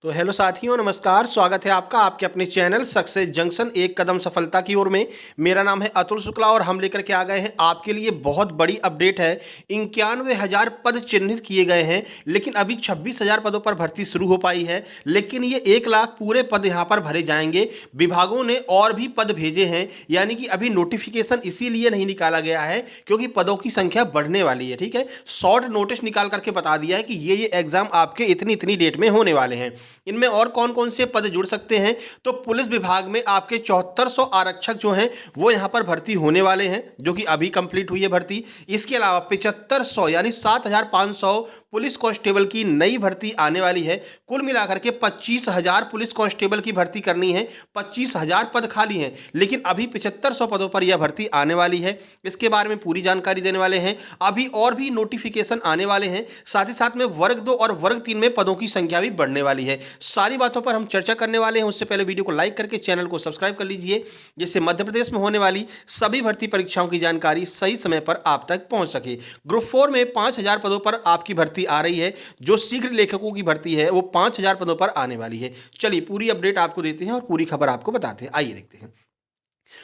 तो हेलो साथियों, नमस्कार। स्वागत है आपका आपके अपने चैनल सक्सेस जंक्शन एक कदम सफलता की ओर में। मेरा नाम है अतुल शुक्ला और हम लेकर के आ गए हैं आपके लिए बहुत बड़ी अपडेट है। 91,000 पद चिन्हित किए गए हैं, लेकिन अभी 26,000 पदों पर भर्ती शुरू हो पाई है। लेकिन ये 1 लाख पूरे पद यहाँ पर भरे जाएंगे। विभागों ने और भी पद भेजे हैं, यानी कि अभी नोटिफिकेशन इसीलिए नहीं निकाला गया है क्योंकि पदों की संख्या बढ़ने वाली है। ठीक है, शॉर्ट नोटिस निकाल करके बता दिया है कि ये एग्जाम आपके इतनी इतनी डेट में होने वाले हैं। इनमें और कौन कौन से पद जुड़ सकते हैं? तो पुलिस विभाग में आपके 7400 आरक्षक जो हैं वो यहां पर भर्ती होने वाले हैं, जो कि अभी कंप्लीट हुई है भर्ती। इसके अलावा 7500 यानी 7500 पुलिस कांस्टेबल की नई भर्ती आने वाली है। कुल मिलाकर के 25,000 पुलिस कांस्टेबल की भर्ती करनी है। 25,000 पद खाली हैं, लेकिन अभी 7500 पदों पर यह भर्ती आने वाली है। इसके बारे में पूरी जानकारी देने वाले हैं। अभी और भी नोटिफिकेशन आने वाले हैं। साथ ही साथ में वर्ग 2 और वर्ग 3 में पदों की संख्या भी बढ़ने वाली है। सारी बातों पर हम चर्चा करने वाले हैं। उससे पहले वीडियो को लाइक करके चैनल को सब्सक्राइब कर लीजिए, जिससे मध्य प्रदेश में होने वाली सभी भर्ती परीक्षाओं की जानकारी सही समय पर आप तक पहुंच सके। ग्रुप 4 में 5,000 पदों पर आपकी भर्ती आ रही है। जो शीघ्र लेखकों की भर्ती है वो 5,000 पदों पर आने वाली है। चलिए पूरी अपडेट आपको देते हैं और पूरी खबर आपको बताते हैं। आइए देखते हैं।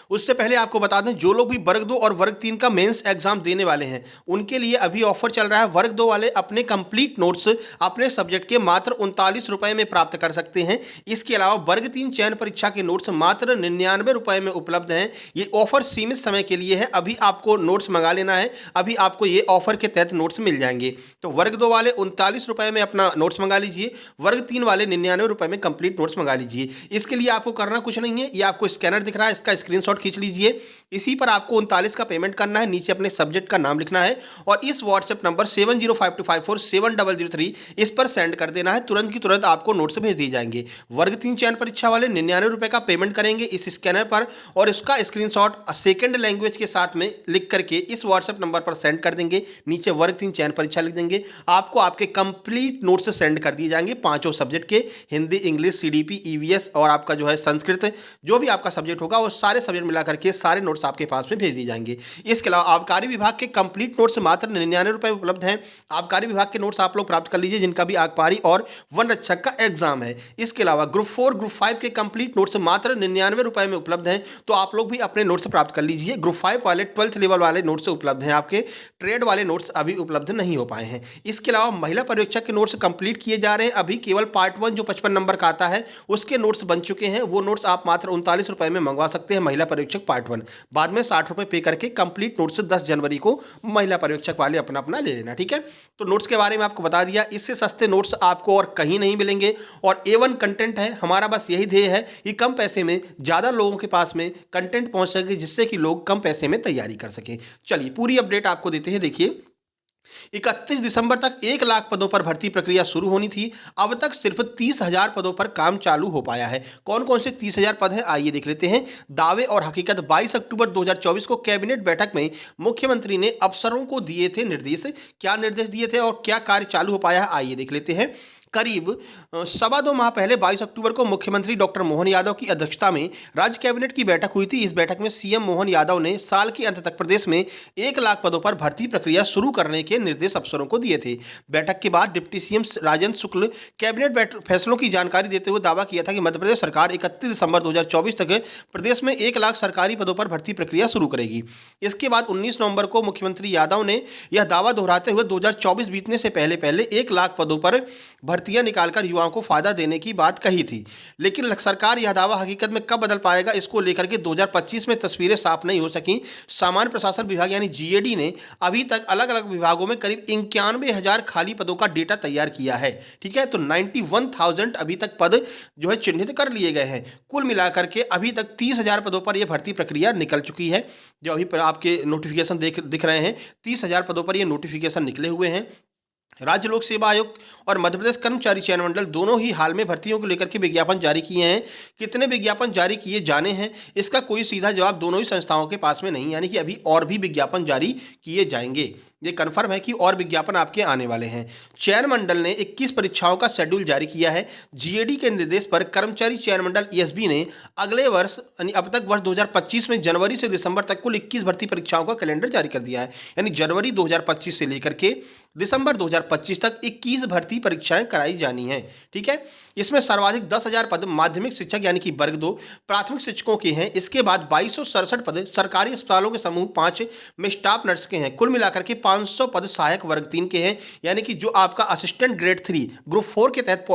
उससे पहले आपको बता दें, जो लोग भी वर्ग 2 और वर्ग 3 का मेंस एग्जाम देने वाले हैं उनके लिए अभी ऑफर चल रहा है। वर्ग 2 वाले अपने कंप्लीट नोट्स अपने सब्जेक्ट के मात्र 39 रुपए में प्राप्त कर सकते हैं। इसके अलावा वर्ग 3 चयन परीक्षा के नोट्स मात्र 99 रुपए में उपलब्ध हैं। ये ऑफर सीमित समय के लिए है। अभी आपको नोट्स मंगा लेना है, अभी आपको ये ऑफर के तहत नोट्स मिल जाएंगे। तो वर्ग 2 वाले 39 रुपए में अपना नोट्स मंगा लीजिए, वर्ग 3 वाले 99 रुपए में कंप्लीट नोट्स मंगा लीजिए। इसके लिए आपको करना कुछ नहीं है, ये आपको स्कैनर दिख रहा है, इसका स्क्रीनशॉट खींच लीजिए। इसी पर आपको 39 का पेमेंट करना है, नीचे अपने सब्जेक्ट का नाम लिखना है और इस व्हाट्सएप नंबर 7052547003 इस पर सेंड कर देना है। तुरंत की तुरंत आपको नोट्स भेज दिए जाएंगे। वर्ग 3 चयन परीक्षा वाले 99 रुपए का पेमेंट करेंगे इस स्कैनर पर और इसका स्क्रीनशॉट सेकंड लैंग्वेज के साथ में लिख करके इस व्हाट्सएप नंबर पर सेंड कर देंगे। नीचे वर्ग 3 चयन परीक्षा लिख देंगे, आपको आपके कंप्लीट नोट्स सेंड कर दिए जाएंगे पांचों सब्जेक्ट के, हिंदी, इंग्लिश, सीडीपी, ईवीएस और आपका जो है संस्कृत, जो भी आपका सब्जेक्ट होगा वो सारे सब्जेक्ट मिला करके सारे नोट्स आपके पास में भेज दिए जाएंगे। इसके अलावा आबकारी विभाग के कंप्लीट नोट्स मात्र 99 रुपए में उपलब्ध हैं। आबकारी विभाग के नोट्स आप लोग प्राप्त कर लीजिए जिनका भी आबकारी और वन रक्षक का एग्जाम है। इसके अलावा ग्रुप 4 ग्रुप 5 के कंप्लीट नोट्स मात्र 99 रुपए में उपलब्ध हैं, तो आप लोग भी अपने नोट्स प्राप्त कर लीजिए। ग्रुप 5 वाले 12th लेवल वाले नोट्स उपलब्ध हैं, आपके ट्रेड वाले नोट्स अभी उपलब्ध नहीं हो पाए हैं। इसके अलावा महिला पर्यवेक्षक के नोट्स कंप्लीट किए जा रहे हैं। अभी केवल पार्ट 1 जो 55 नंबर का आता है उसके नोट्स बन चुके हैं। वो नोट्स आप मात्र 39 रुपए में मंगवा सकते हैं, महिला पर्यवेक्षक पार्ट 1। बाद में 60 रुपए पे करके कंप्लीट नोट्स 10 जनवरी को महिला पर्यवेक्षक वाले अपना अपना ले लेना। ठीक है, तो नोट्स के बारे में आपको बता दिया। इससे सस्ते नोट्स आपको और कहीं नहीं मिलेंगे और A1 कंटेंट है। हमारा बस यही ध्येय है कि कम पैसे में ज़्यादा लोगों के पास में कंटेंट पहुंच सके, जिससे कि लोग कम पैसे में तैयारी कर सकें। चलिए पूरी अपडेट आपको देते हैं। देखिए, 31 दिसंबर तक 1 लाख पदों पर भर्ती प्रक्रिया शुरू होनी थी। अब तक सिर्फ 30,000 पदों पर काम चालू हो पाया है। कौन कौन से 30,000 पद हैं आइए देख लेते हैं। दावे और हकीकत 22 अक्टूबर 2024 को कैबिनेट बैठक में मुख्यमंत्री ने अफसरों को दिए थे निर्देश। क्या निर्देश दिए थे और क्या कार्य चालू हो पाया है आइए देख लेते हैं। करीब 2.25 माह पहले 22 अक्टूबर को मुख्यमंत्री डॉक्टर मोहन यादव की अध्यक्षता में राज्य कैबिनेट की बैठक हुई थी। इस बैठक में सीएम मोहन यादव ने साल के अंत तक प्रदेश में 1 लाख पदों पर भर्ती प्रक्रिया शुरू करने के निर्देश अफसरों को दिए थे। बैठक के बाद डिप्टी सीएम राजेंद्र शुक्ल कैबिनेट फैसलों की जानकारी देते हुए दावा किया था कि मध्य प्रदेश सरकार 31 दिसंबर 2024 तक प्रदेश में 1 लाख सरकारी पदों पर भर्ती प्रक्रिया शुरू करेगी। इसके बाद 19 नवंबर को मुख्यमंत्री यादव ने यह दावा दोहराते हुए 2024 बीतने से पहले पहले 1 लाख पदों पर भर्तियां निकालकर युवाओं को फायदा देने की बात कही थी। लेकिन सरकार यह दावा हकीकत में कब बदल पाएगा, इसको लेकर के 2025 में तस्वीरें साफ नहीं हो सकी। सामान्य प्रशासन विभाग यानी जीएडी ने अभी तक अलग अलग विभागों में करीब 91,000 खाली पदों का डेटा तैयार किया है। ठीक है, तो 91,000 अभी तक पद जो है चिन्हित कर लिए गए हैं। कुल मिलाकर के अभी तक 30,000 पदों पर यह भर्ती प्रक्रिया निकल चुकी है। जो अभी पर आपके नोटिफिकेशन दिख रहे हैं, 30,000 पदों पर यह नोटिफिकेशन निकले हुए हैं। राज्य लोक सेवा आयोग और मध्य प्रदेश कर्मचारी चयन मंडल दोनों ही हाल में भर्तियों को लेकर के विज्ञापन जारी किए हैं। कितने विज्ञापन जारी किए जाने हैं इसका कोई सीधा जवाब दोनों ही संस्थाओं के पास में नहीं, यानी कि अभी और भी विज्ञापन जारी किए जाएंगे। ये कन्फर्म है कि और विज्ञापन आपके आने वाले हैं। चयन मंडल ने 21 परीक्षाओं का शेड्यूल जारी किया है। जीएडी के निर्देश पर कर्मचारी चयन मंडल ईएसबी ने अगले वर्ष यानी अब तक वर्ष 2025 में जनवरी से दिसंबर तक कुल 21 भर्ती परीक्षाओं का कैलेंडर जारी कर दिया है। यानी जनवरी 2025 से लेकर के दिसंबर 2025 तक 21 भर्ती परीक्षाएं कराई जानी हैं। ठीक है, इसमें सर्वाधिक 10,000 पद माध्यमिक शिक्षक यानी कि वर्ग 2 प्राथमिक शिक्षकों के हैं। इसके बाद 2267 पद सरकारी अस्पतालों के समूह 5 में स्टाफ नर्स के हैं। कुल मिलाकर के 500 पद सहायक वर्ग 3 के हैं, यानी कि जो आपका असिस्टेंट ग्रेड 3 ग्रुप 4 के तहत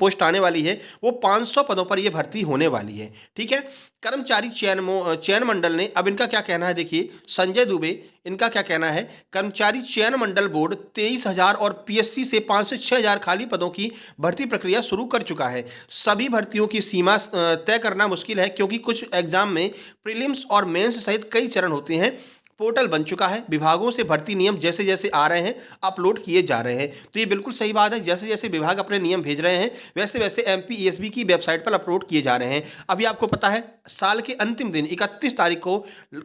पोस्ट आने वाली है वो 500 पदों पर यह भर्ती होने वाली है। ठीक है, कर्मचारी चयन मंडल ने अब इनका क्या कहना है, देखिए संजय दुबे इनका क्या कहना है। कर्मचारी चयन मंडल बोर्ड 23,000 और पीएससी से 5 से 6,000 खाली पदों की भर्ती प्रक्रिया शुरू कर चुका है। सभी भर्तियों की सीमा तय करना मुश्किल है क्योंकि कुछ एग्जाम में प्रीलिम्स और मेंस सहित कई चरण होते हैं। पोर्टल बन चुका है, विभागों से भर्ती नियम जैसे जैसे आ रहे हैं अपलोड किए जा रहे हैं। तो ये बिल्कुल सही बात है, जैसे जैसे विभाग अपने नियम भेज रहे हैं वैसे वैसे एमपीएसबी की वेबसाइट पर अपलोड किए जा रहे हैं। अभी आपको पता है साल के अंतिम दिन 31 तारीख को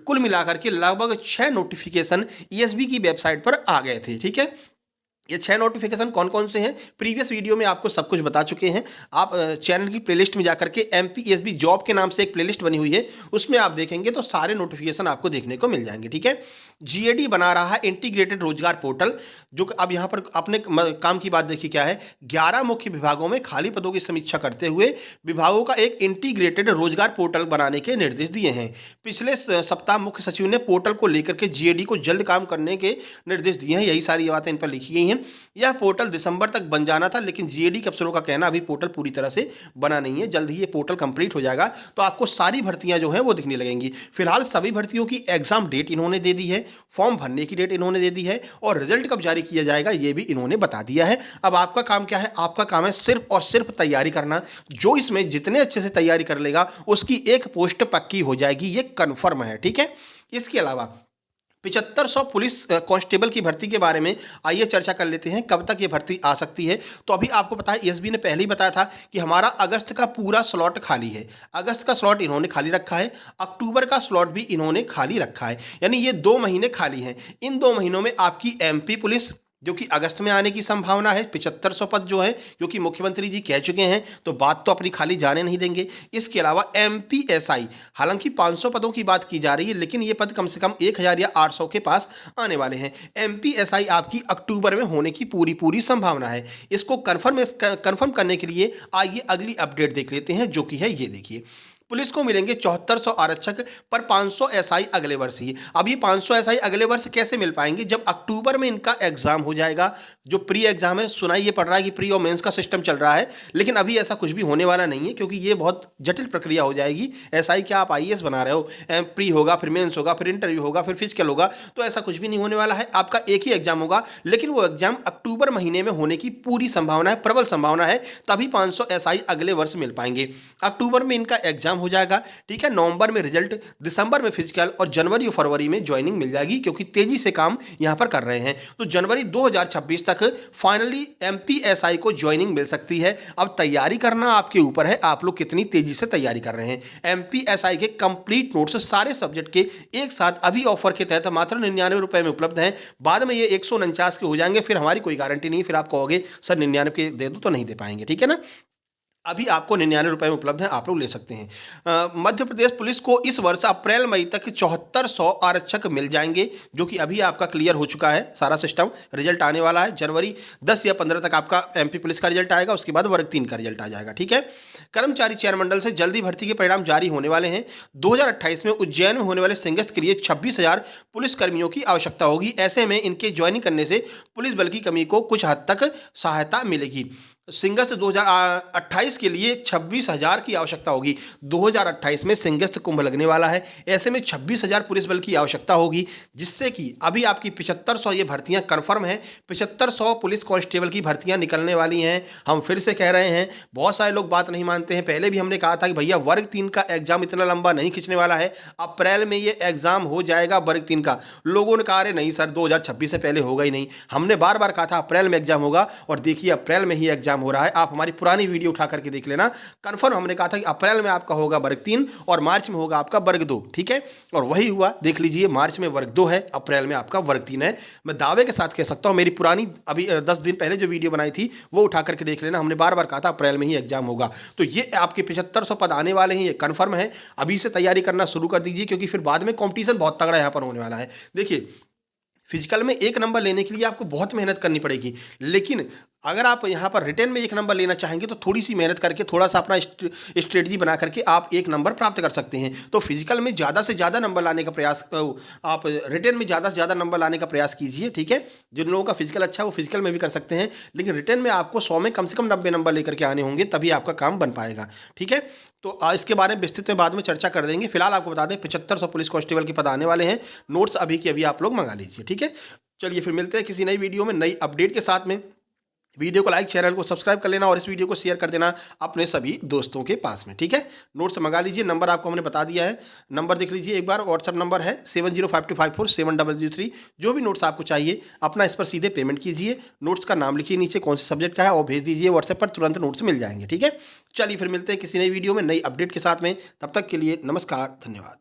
कुल मिलाकर के लगभग 6 नोटिफिकेशन ईएसबी की वेबसाइट पर आ गए थे। ठीक है, ये 6 नोटिफिकेशन कौन कौन से हैं प्रीवियस वीडियो में आपको सब कुछ बता चुके हैं। आप चैनल की प्लेलिस्ट में जाकर के एमपीएसबी जॉब के नाम से एक प्लेलिस्ट बनी हुई है, उसमें आप देखेंगे तो सारे नोटिफिकेशन आपको देखने को मिल जाएंगे। ठीक है, जीएडी बना रहा है इंटीग्रेटेड रोजगार पोर्टल, जो अब यहाँ पर अपने काम की बात देखिए क्या है। 11 मुख्य विभागों में खाली पदों की समीक्षा करते हुए विभागों का एक इंटीग्रेटेड रोजगार पोर्टल बनाने के निर्देश दिए हैं। पिछले सप्ताह मुख्य सचिव ने पोर्टल को लेकर के जीएडी को जल्द काम करने के निर्देश दिए हैं। यही सारी बातें इन पर लिखी गई हैं। यह पोर्टल दिसंबर तक बन जाना था, लेकिन जीएडी के अफसरों का कहना अभी पोर्टल पूरी तरह से बना नहीं है। जल्द ही ये पोर्टल कंप्लीट हो जाएगा तो आपको सारी भर्तियां जो हैं वो दिखने लगेंगी। फिलहाल सभी भर्तियों की एग्जाम डेट इन्होंने दे दी है, फॉर्म भरने की डेट इन्होंने दे दी है और रिजल्ट कब जारी किया जाएगा ये भी इन्होंने बता दिया है। अब आपका काम क्या है, आपका काम है सिर्फ और सिर्फ तैयारी करना। जो इसमें जितने अच्छे से तैयारी कर लेगा उसकी एक पोस्ट पक्की हो जाएगी, ये कन्फर्म है। ठीक है, इसके अलावा 7500 पुलिस कांस्टेबल की भर्ती के बारे में आइए चर्चा कर लेते हैं, कब तक ये भर्ती आ सकती है। तो अभी आपको पता है ईएसबी ने पहले ही बताया था कि हमारा अगस्त का पूरा स्लॉट खाली है। अगस्त का स्लॉट इन्होंने खाली रखा है, अक्टूबर का स्लॉट भी इन्होंने खाली रखा है, यानी ये 2 महीने खाली हैं। इन 2 महीनों में आपकी एमपी पुलिस जो कि अगस्त में आने की संभावना है, 7500 पद जो है क्योंकि मुख्यमंत्री जी कह चुके हैं तो बात तो अपनी खाली जाने नहीं देंगे। इसके अलावा एमपीएसआई, हालांकि 500 पदों की बात की जा रही है लेकिन ये पद कम से कम 1000 या 800 के पास आने वाले हैं। एमपीएसआई आपकी अक्टूबर में होने की पूरी संभावना है। इसको कन्फर्म करने के लिए आइए अगली अपडेट देख लेते हैं, जो कि है ये देखिए। पुलिस को मिलेंगे 7400 आरक्षक पर 500 एसआई अगले वर्ष ही। अब ये 500 एसआई अगले वर्ष कैसे मिल पाएंगे, जब अक्टूबर में इनका एग्जाम हो जाएगा। जो प्री एग्जाम है, सुनाई ये पड़ रहा है कि प्री और मेंस का सिस्टम चल रहा है, लेकिन अभी ऐसा कुछ भी होने वाला नहीं है क्योंकि ये बहुत जटिल प्रक्रिया हो जाएगी। एसआई क्या आप आईएएस बना रहे हो, प्री होगा फिर मेंस होगा फिर इंटरव्यू होगा फिर फिजिकल होगा, तो ऐसा कुछ भी नहीं होने वाला है। आपका एक ही एग्जाम होगा, लेकिन वो एग्जाम अक्टूबर महीने में होने की पूरी संभावना है, प्रबल संभावना है, तभी 500 एसआई अगले वर्ष मिल पाएंगे। अक्टूबर में इनका एग्जाम हो जाएगा। ठीक है, नवंबर में रिजल्ट, दिसंबर में फिजिकल और जनवरी और फरवरी में ज्वाइनिंग मिल जाएगी क्योंकि तेजी से काम यहां पर कर रहे हैं। तो जनवरी 2026 तक फाइनली एमपीएसआई को ज्वाइनिंग मिल सकती है। अब तैयारी करना आपके ऊपर है, आप लोग कितनी तेजी से तैयारी कर रहे हैं। एमपीएसआई के कंप्लीट नोट्स सारे सब्जेक्ट के एक साथ अभी ऑफर के तहत मात्र 99 रुपए में उपलब्ध हैं। बाद में ये 149 के हो जाएंगे, फिर हमारी कोई गारंटी नहीं, फिर आप कहोगे सर 99 के दे दो, तो नहीं दे पाएंगे। ठीक है ना, अभी आपको 99 रुपए में उपलब्ध है, आप लोग ले सकते हैं। मध्य प्रदेश पुलिस को इस वर्ष अप्रैल मई तक 7400 आरक्षक मिल जाएंगे, जो कि अभी आपका क्लियर हो चुका है सारा सिस्टम। रिजल्ट आने वाला है जनवरी 10 या 15 तक आपका एमपी पुलिस का रिजल्ट आएगा, उसके बाद वर्ग 3 का रिजल्ट आ जाएगा। ठीक है, कर्मचारी चयन मंडल से जल्दी भर्ती के परिणाम जारी होने वाले हैं। 2028 में उज्जैन में होने वाले सिंगस्त के लिए 26,000 पुलिस कर्मियों की आवश्यकता होगी। ऐसे में इनके ज्वाइनिंग करने से पुलिस बल की कमी को कुछ हद तक सहायता मिलेगी। सिंगस्त 2028 के लिए 26,000 की आवश्यकता होगी। 2028 में सिंगस्त कुंभ लगने वाला है, ऐसे में 26,000 पुलिस बल की आवश्यकता होगी, जिससे कि अभी आपकी 7500 ये भर्तियां कंफर्म हैं। 7500 पुलिस कांस्टेबल की भर्तियां निकलने वाली हैं। हम फिर से कह रहे हैं, बहुत सारे लोग बात नहीं मानते हैं। पहले भी हमने कहा था कि भैया वर्ग 3 का एग्जाम इतना लंबा नहीं खींचने वाला है, अप्रैल में ये एग्जाम हो जाएगा वर्ग 3 का। लोगों ने कहा अरे नहीं सर 2026 से पहले होगा ही नहीं। हमने बार बार कहा था अप्रैल में एग्जाम होगा, और देखिए अप्रैल में ही एग्जाम हो रहा है। आप हमारी पुरानी वीडियो उठा करके देख लेना, कंफर्म हमने कहा था कि अप्रैल में आपका होगा वर्ग 3 और मार्च में होगा आपका वर्ग 2। ठीक है, और वही हुआ, देख लीजिए मार्च में वर्ग 2 है, अप्रैल में आपका वर्ग 3 है। मैं दावे के साथ कह सकता हूं, मेरी पुरानी अभी 10 दिन पहले जो वीडियो बनाई थी वो उठा करके देख लेना। हमने बार बार कहा था अप्रैल में ही एग्जाम होगा। तो ये आपके 7500 पद आने वाले हैं, ये कंफर्म है। अभी से तैयारी करना शुरू कर दीजिए, क्योंकि फिर बाद में कॉम्पिटिशन बहुत तगड़ा यहां पर होने वाला है। देखिए फिजिकल में 1 नंबर लेने के लिए आपको बहुत मेहनत करनी पड़ेगी, लेकिन अगर आप यहाँ पर रिटेन में 1 नंबर लेना चाहेंगे तो थोड़ी सी मेहनत करके, थोड़ा सा अपना स्ट्रेटजी बना करके आप 1 नंबर प्राप्त कर सकते हैं। तो फिजिकल में ज़्यादा से ज़्यादा नंबर लाने का प्रयास, आप रिटेन में ज़्यादा से ज़्यादा नंबर लाने का प्रयास कीजिए, ठीक है। जिन लोगों का फिजिकल अच्छा है वो फिजिकल में भी कर सकते हैं, लेकिन रिटेन में आपको 100 में कम से कम 90 नंबर लेकर के आने होंगे, तभी आपका काम बन पाएगा, ठीक है। तो इसके बारे में विस्तृत में बाद में चर्चा कर देंगे। फिलहाल आपको बता दें 7500 पुलिस कांस्टेबल के पद आने वाले हैं। नोट्स अभी के अभी आप लोग मंगा लीजिए, ठीक है। चलिए फिर मिलते हैं किसी नई वीडियो में नई अपडेट के साथ में। वीडियो को लाइक, चैनल को सब्सक्राइब कर लेना और इस वीडियो को शेयर कर देना अपने सभी दोस्तों के पास में, ठीक है। नोट्स मंगा लीजिए, नंबर आपको हमने बता दिया है, नंबर देख लीजिए एक बार। व्हाट्सअप नंबर है 7052547003। जो भी नोट्स आपको चाहिए अपना इस पर सीधे पेमेंट कीजिए, नोट्स का नाम लिखिए नीचे कौन से सब्जेक्ट का है और भेज दीजिए व्हाट्सएप पर, तुरंत नोट्स मिल जाएंगे, ठीक है। चलिए फिर मिलते हैं किसी नई वीडियो में नई अपडेट के साथ में, तब तक के लिए नमस्कार, धन्यवाद।